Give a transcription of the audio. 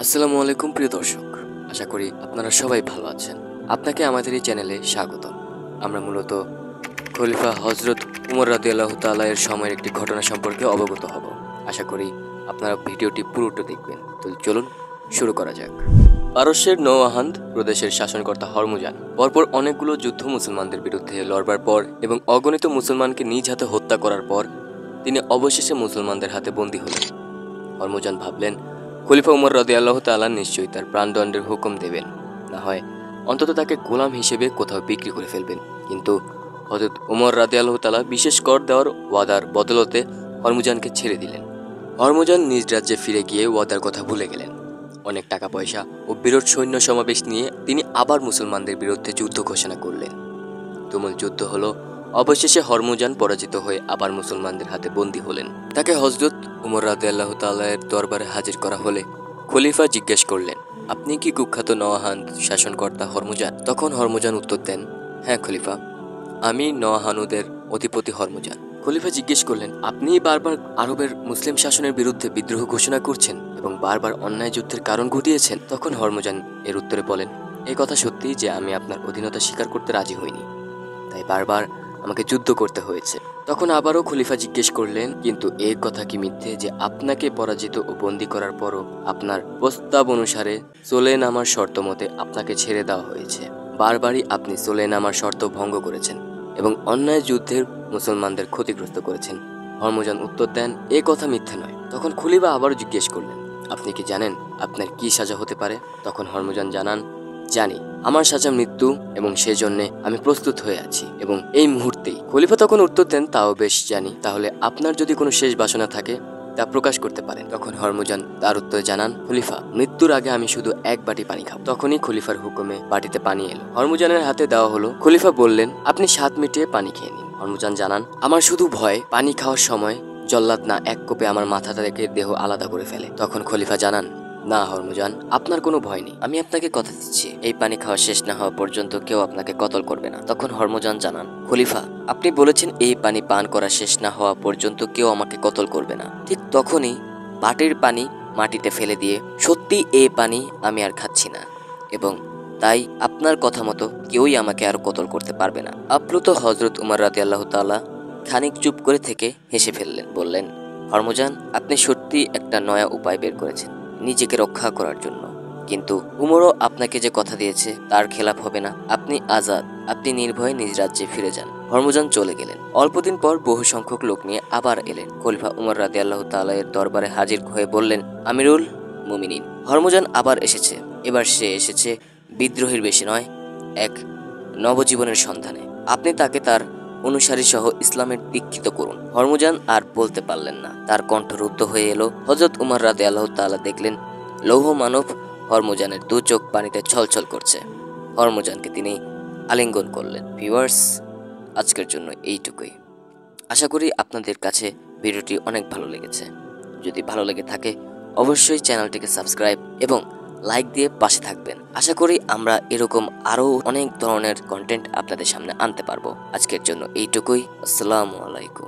আসসালামু আলাইকুম প্রিয় দর্শক, আশা করি আপনারা সবাই ভালো আছেন। আপনাকে আমাদের এই চ্যানেলে স্বাগত। আমরা মূলত খলিফা হযরত উমর রাদিয়াল্লাহু তাআলা এর সময়ের একটি ঘটনা সম্পর্কে অবগত হব। আশা করি আপনারা ভিডিওটি পুরোটা দেখবেন। তো চলুন শুরু করা যাক। পারস্যের নওয়াহান্দ প্রদেশের শাসনকর্তা হরমুজান পরপর অনেকগুলো যুদ্ধ মুসলমানদের বিরুদ্ধে লড়বার পর এবং অগণিত মুসলমানকে নিজ হাতে হত্যা করার পর তিনি অবশেষে মুসলমানদের হাতে বন্দী হলেন। হরমুজান ভাবলেন, খলিফা উমর রাদিয়াল্লাহু তাআলা নিশ্চয়ই তার প্রাণদণ্ডের হুকুম দেবেন, না হয় অন্তত তাকে গোলাম হিসেবে কোথাও বিক্রি করে ফেলবেন। কিন্তু হযরত উমর রাদিয়াল্লাহু তাআলা বিশেষ কর দেওয়ার ওয়াদার বদলতে হরমুজানকে ছেড়ে দিলেন। হরমুজান নিজ রাজ্যে ফিরে গিয়ে ওয়াদার কথা ভুলে গেলেন। অনেক টাকা পয়সা ও বিরাট সৈন্য সমাবেশ নিয়ে তিনি আবার মুসলমানদের বিরুদ্ধে যুদ্ধ ঘোষণা করলেন। তুমুল যুদ্ধ হলো। অবশেষে হরমুজান পরাজিত হয়ে আবার মুসলমানদের হাতে বন্দী হলেন। তাকে হযরত উমর রাদিয়াল্লাহু তাআলা এর দরবারে হাজির করা হলে খলিফা জিজ্ঞেস করলেন, আপনি কি কুখ্যাত নওয়াহান্দ শাসনকর্তা হরমুজান? তখন হরমুজান উত্তর দেন, হ্যাঁ খলিফা, আমি নওয়াহানুদের অধিপতি হরমুজান। খলিফা জিজ্ঞেস করলেন, আপনি বারবার আরবের মুসলিম শাসনের বিরুদ্ধে বিদ্রোহ ঘোষণা করছেন এবং বারবার অন্যায় যুদ্ধের কারণ ঘটিয়েছেন। তখন হরমুজান এর উত্তরে বলেন, এই কথা সত্যি যে আমি আপনার অধীনতা স্বীকার করতে রাজি হইনি, তাই বারবার আমাকে যুদ্ধ করতে হয়েছে। তখন আবারও খলিফা জিজ্ঞেস করলেন, কিন্তু এই কথা কি মিথ্যে যে আপনাকে পরাজিত ও বন্দী করার পরও আপনার প্রস্তাব অনুসারে চলে নামার শর্ত মতে আপনাকে ছেড়ে দেওয়া হয়েছে? বারবারই আপনি চলে নামার শর্ত ভঙ্গ করেছেন এবং অন্যায় যুদ্ধের মুসলমানদের ক্ষতিগ্রস্ত করেছেন। হরমুজান উত্তর দেন, এ কথা মিথ্যে নয়। তখন খলিফা আবারও জিজ্ঞেস করলেন, আপনি কি জানেন আপনার কি সাজা হতে পারে? তখন হরমুজান জানান, জানি, আমার সাজা মৃত্যু এবং সেজন্য আমি প্রস্তুত হয়ে আছি এবং এই মুহূর্তেই। খলিফা তখন উত্তর দেন, তাও বেশ জানি, তাহলে আপনার যদি কোনো শেষ বাসনা থাকে তা প্রকাশ করতে পারেন। তখন হরমুজান তার উত্তরে জানান, খলিফা, মৃত্যুর আগে আমি শুধু এক বাটি পানি খাবো। তখনই খলিফার হুকুমে বাটিতে পানি এলো, হরমুজানের হাতে দেওয়া হলো। খলিফা বললেন, আপনি স্বাদ মিটিয়ে পানি খেয়ে নিন। হরমুজান জানান, আমার শুধু ভয় পানি খাওয়ার সময় জল্লাদ না এক কোপে আমার মাথা থেকে দেহ আলাদা করে ফেলে। তখন খলিফা জানান, না হরমুজান, আপনার কোনো ভয় নেই, আমি আপনাকে কথা দিচ্ছি এই পানি খাওয়া শেষ না হওয়া পর্যন্ত কেউ আপনাকে কতল করবে না। তখন হরমুজান জানান, খলিফা, আপনি বলেছেন এই পানি পান করা শেষ না হওয়া পর্যন্ত কেউ আমাকে কতল করবে না। ঠিক তখনই বাটির পানি মাটিতে ফেলে দিয়ে, সত্যি এই পানি আমি আর খাচ্ছি না এবং তাই আপনার কথা মতো কেউই আমাকে আর কতল করতে পারবে না। আপ্লুত হযরত উমর রাদিয়াল্লাহু তাআলা খানিক চুপ করে থেকে হেসে ফেললেন, বললেন, হরমুজান, আপনি সত্যি একটা নয়া উপায় বের করেছেন নিজেকে রক্ষা করার জন্য, কিন্তু উমরও আপনাকে যে কথা দিয়েছে তার খেলাপ হবে না। আপনি আজাদ, আপনি নির্ভয়ে নিজ রাজ্যে ফিরে যান। হরমুজান চলে গেলেন। অল্পদিন পর বহু সংখ্যক লোক নিয়ে আবার এলেন। খলিফা উমর রাদিয়াল্লাহু তাআলা এর দরবারে হাজির হয়ে বললেন, আমিরুল মুমিনিন, হরমুজান আবার এসেছে। এবার সে এসেছে বিদ্রোহীর বেশি নয়, এক নবজীবনের সন্ধানে। আপনি তাকে তার অনুসারী সহ ইসলামের দীক্ষিত করুন। হরমুজান আর বলতে পারলেন না, তার কণ্ঠ রুদ্ধ হয়ে এলো। হযরত উমর রাদিয়াল্লাহু তাআলা দেখলেন লৌহ মানব হরমুজানের দু চোখ পানিতে ছলছল করছে। হরমুজানকে তিনি আলিঙ্গন করলেন। ভিউয়ার্স, আজকের জন্য এইটুকুই। আশা করি আপনাদের কাছে ভিডিওটি অনেক ভালো লেগেছে। যদি ভালো লেগে থাকে অবশ্যই চ্যানেলটিকে সাবস্ক্রাইব এবং লাইক দিয়ে পাশে থাকবেন। আশা করি আমরা এরকম আরও অনেক ধরনের কন্টেন্ট আপনাদের সামনে আনতে পারবো। আজকের জন্য এইটুকুই। আসসালামু আলাইকুম।